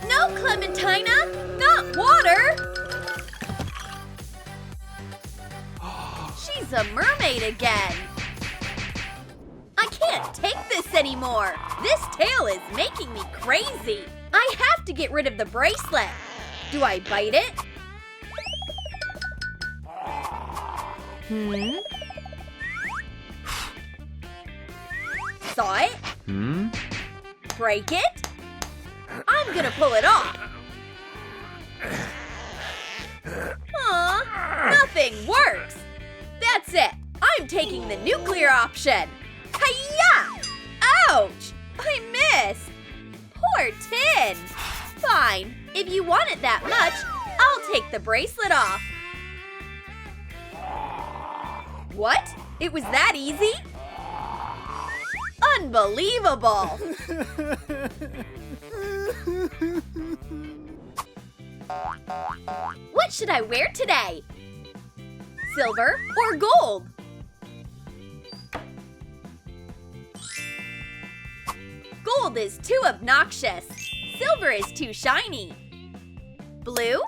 No, Clementina! Not water! She's a mermaid again! I can't take this anymore! This tail is making me crazy! I have to get rid of the bracelet! Do I bite it? Saw it? Break it? I'm gonna pull it off! Aw, nothing works! That's it! I'm taking the nuclear option! Hi-ya! Ouch! I missed! Poor tin! Fine, if you want it that much, I'll take the bracelet off. What? It was that easy? Unbelievable! What should I wear today? Silver or gold? Gold is too obnoxious. Silver is too shiny. Blue?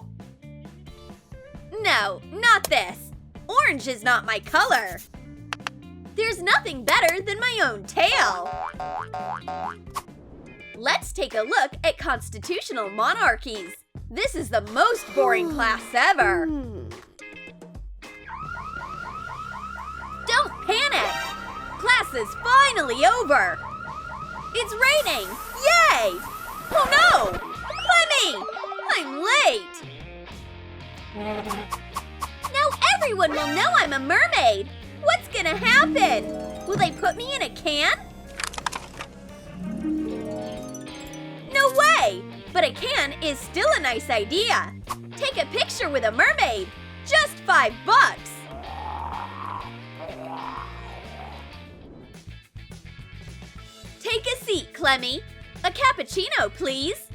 No, not this. Orange is not my color. There's nothing better than my own tail. Let's take a look at constitutional monarchies. This is the most boring class ever. Don't panic! Class is finally over. It's raining! Yay! Oh no! Clemmy! I'm late! Now everyone will know I'm a mermaid! What's gonna happen? Will they put me in a can? No way! But a can is still a nice idea. Take a picture with a mermaid. Just $5. Take a seat, Clemmy. A cappuccino, please.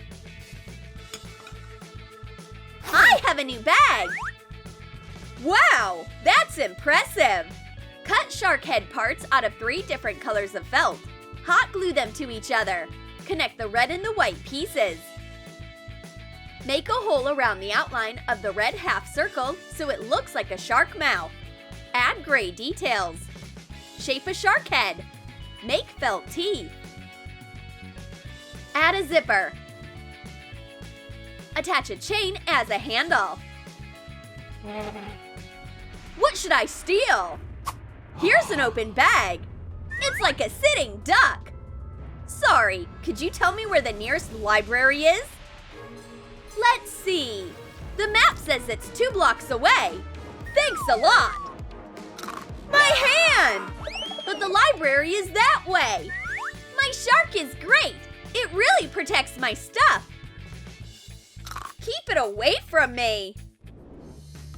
I have a new bag. Wow, that's impressive. Cut shark head parts out of 3 different colors of felt. Hot glue them to each other. Connect the red and the white pieces. Make a hole around the outline of the red half circle so it looks like a shark mouth. Add gray details. Shape a shark head. Make felt teeth. Add a zipper. Attach a chain as a handle. What should I steal? Here's an open bag. It's like a sitting duck. Sorry, could you tell me where the nearest library is? Let's see. The map says it's 2 blocks away. Thanks a lot. My hand! But the library is that way. My shark is great. It really protects my stuff. Keep it away from me.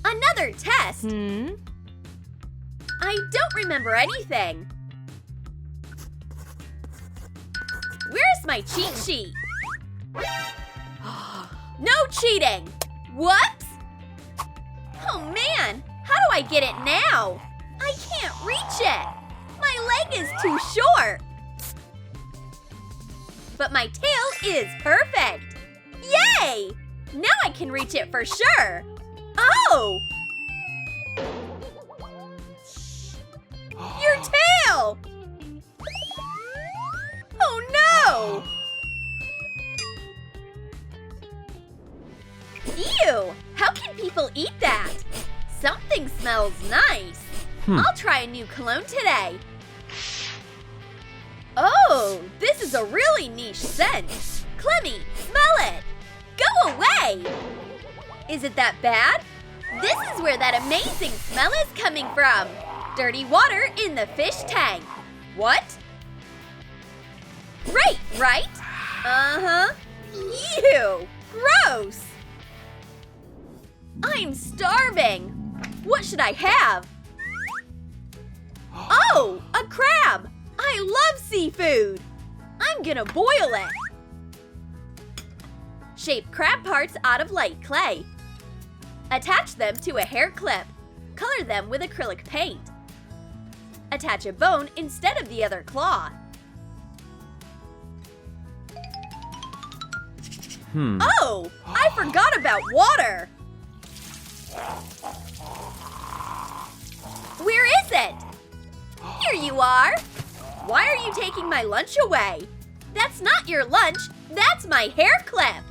Another test. I don't remember anything. Where's my cheat sheet? No cheating! Whoops! Oh man, how do I get it now? I can't reach it. My leg is too short. But my tail is perfect. Yay! Now I can reach it for sure. Oh! Your tail! Oh no! Ew! How can people eat that? Something smells nice. I'll try a new cologne today. Oh, this is a really niche scent. Clemmy, smell it. Go away! Is it that bad? This is where that amazing smell is coming from. Dirty water in the fish tank. What? Great, right? Uh-huh. Ew! Gross! I'm starving. What should I have? Oh, a crab! I love seafood! I'm gonna boil it. Shape crab parts out of light clay. Attach them to a hair clip. Color them with acrylic paint. Attach a bone instead of the other claw. Oh, I forgot about water. Where is it? Here you are. Why are you taking my lunch away? That's not your lunch, that's my hair clip.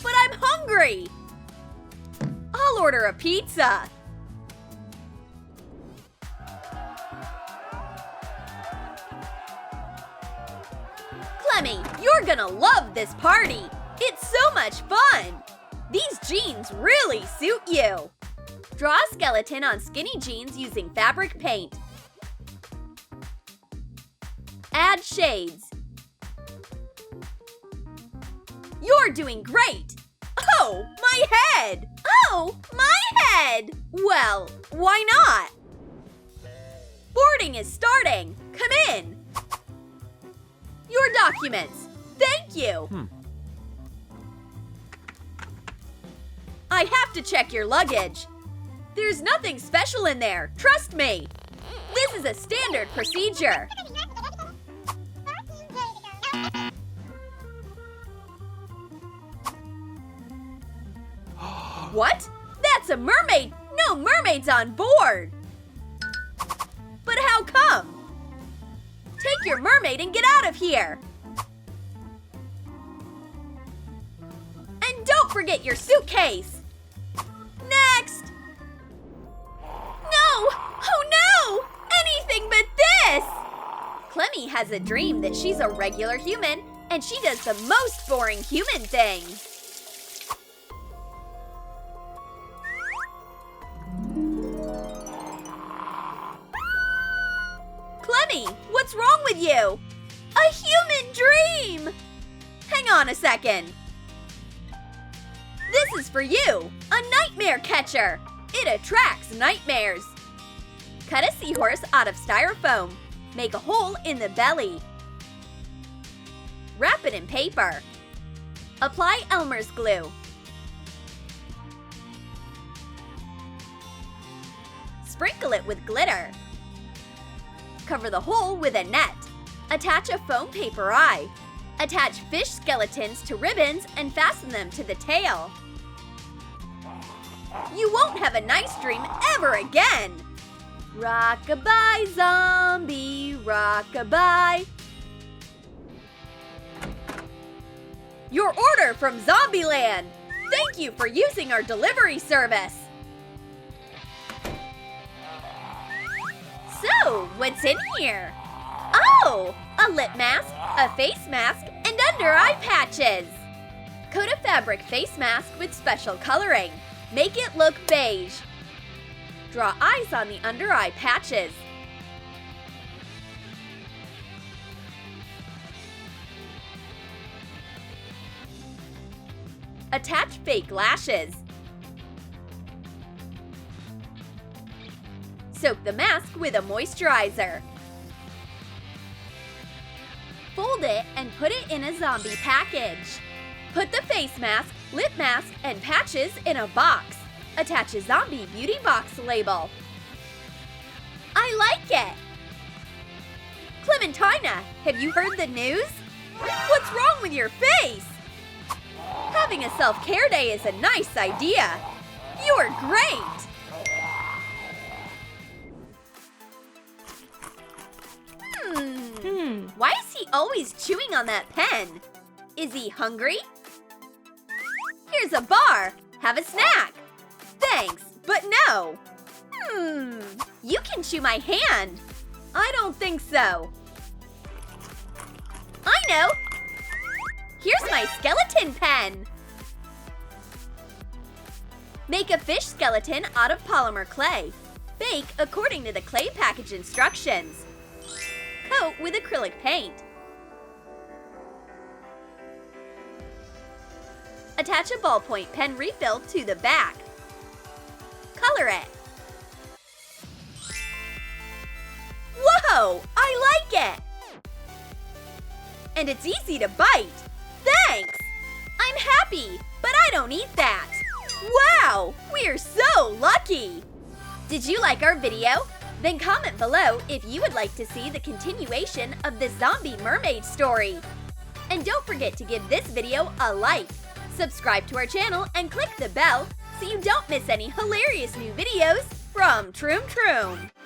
But I'm hungry. I'll order a pizza. Clemmy, you're gonna love this party. It's so much fun. These jeans really suit you. Draw a skeleton on skinny jeans using fabric paint. Add shades. You're doing great! Oh, my head! Oh, my head! Well, why not? Boarding is starting. Come in. Your documents. Thank you. I have to check your luggage. There's nothing special in there. Trust me. This is a standard procedure. What? That's a mermaid! No mermaids on board! But how come? Take your mermaid and get out of here! And don't forget your suitcase! Next! No! Oh no! Anything but this! Clemmy has a dream that she's a regular human and she does the most boring human things. Clemmy, what's wrong with you? A human dream! Hang on a second. This is for you, a nightmare catcher. It attracts nightmares. Cut a seahorse out of styrofoam. Make a hole in the belly. Wrap it in paper. Apply Elmer's glue. Sprinkle it with glitter. Cover the hole with a net. Attach a foam paper eye. Attach fish skeletons to ribbons and fasten them to the tail. You won't have a nice dream ever again. Rock-a-bye, zombie, rock-a-bye. Your order from Zombieland. Thank you for using our delivery service. So, what's in here? Oh, a lip mask, a face mask, and under-eye patches. Coat a fabric face mask with special coloring. Make it look beige. Draw eyes on the under-eye patches. Attach fake lashes. Soak the mask with a moisturizer. Fold it and put it in a zombie package. Put the face mask, lip mask, and patches in a box. Attach a zombie beauty box label. I like it! Clementina, have you heard the news? What's wrong with your face? Having a self-care day is a nice idea. You're great! Why is he always chewing on that pen? Is he hungry? Here's a bar. Have a snack. Thanks, but no. You can chew my hand. I don't think so. I know. Here's my skeleton pen. Make a fish skeleton out of polymer clay. Bake according to the clay package instructions. Coat with acrylic paint. Attach a ballpoint pen refill to the back. Color it. Whoa! I like it! And it's easy to bite. Thanks! I'm happy, but I don't eat that. Wow! We're so lucky! Did you like our video? Then comment below if you would like to see the continuation of the Zombie Mermaid story. And don't forget to give this video a like. Subscribe to our channel and click the bell so you don't miss any hilarious new videos from Troom.